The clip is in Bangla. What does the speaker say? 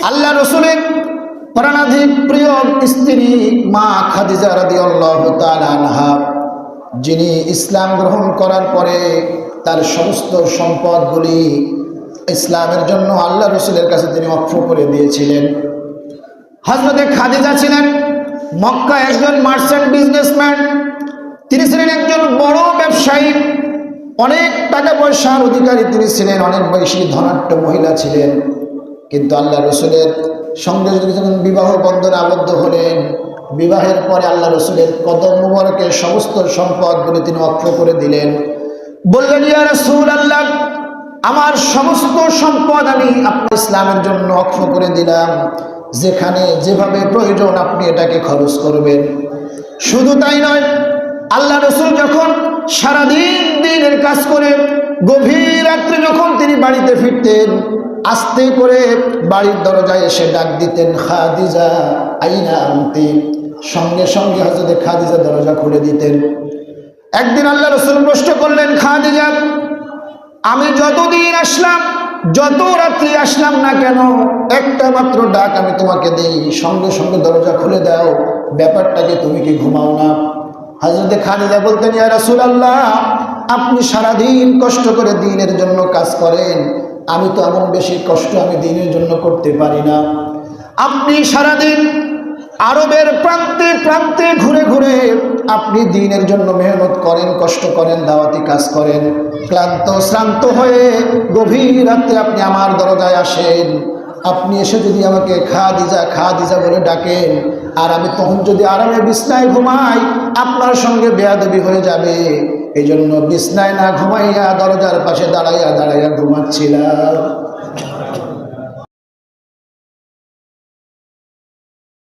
আল্লাহ রসুলের প্রাণাধিক প্রিয় স্ত্রী মা খাদিজা রাদিয়াল্লাহু তাআলা আনহা, যিনি ইসলাম গ্রহণ করার পরে তার সমস্ত সম্পদগুলি ইসলামের জন্য আল্লাহ রসুলের কাছে তিনি অক্ষ করে দিয়েছিলেন। হযরতে খাদিজা ছিলেন মক্কা একজন মার্চেন্ট বিজনেসম্যান। তিনি ছিলেন একজন বড় ব্যবসায়ী, অনেক টাকা পয়সার অধিকারী তিনি ছিলেন, অনেক বেশি ধনাঢ্য মহিলা ছিলেন। কিন্তু আল্লাহ রসুলের সঙ্গে যখন বিবাহ বন্ধনে আবদ্ধ হলেন, বিবাহের পরে আল্লাহ রসুলের কদম মুবারকের সমস্ত সম্পদগুলি তিনি অক্ষ করে দিলেন। বললেন, ইয়া রাসূলুল্লাহ, আমার সমস্ত সম্পদ আমি আপনার ইসলামের জন্য অক্ষ করে দিলাম, যেখানে যেভাবে প্রয়োজন আপনি এটাকে খরচ করবেন। শুধু তাই নয়, আল্লাহ রসুল যখন সারাদিন দিনের কাজ করে গভীর রাত্রে যখন তিনি বাড়িতে ফিরতেন, আস্তে করে বাড়ির দরজায় এসে ডাক দিতেন, খাদিজা আইনা আনতি। সঙ্গে সঙ্গে হযরত খাদিজা দরজা খুলে দিতেন। একদিন আল্লাহ রসুল প্রশ্ন করলেন, খাদিজা, আমি যতদিন আসলাম, যত রাত্রি আসলাম না কেন, একটা মাত্র ডাক আমি তোমাকে দেই, সঙ্গে সঙ্গে দরজা খুলে দাও, ব্যাপারটাকে তুমি কি ঘুমাও না? হযরত খাদিজা বলতেন, ইয়া রাসূলুল্লাহ, আপনি সারাদিন কষ্ট করে দ্বীনের জন্য কাজ করেন, আমি তো এমন বেশি কষ্ট আমি দ্বীনের জন্য করতে পারি না। আপনি সারাদিন আরবের প্রান্তে প্রান্তে ঘুরে ঘুরে আপনি দ্বীনের জন্য মেহনত করেন, কষ্ট করেন, দাওয়াতি কাজ করেন, ক্লান্ত শ্রান্ত হয়ে গভীর রাতে আপনি আমার দরজায় আসেন। আপনি এসে যদি আমাকে খাদিজা খাদিজা বলে ডাকেন, আর আমি তখন যদি আরামে বিছনায় ঘুমাই, আপনার সঙ্গে বেয়াদবি হয়ে যাবে। এই জন্য বিছনায় না ঘুমাইয়া দরজার পাশে দাঁড়াইয়া দাঁড়াইয়া ঘুমাচ্ছিলাম।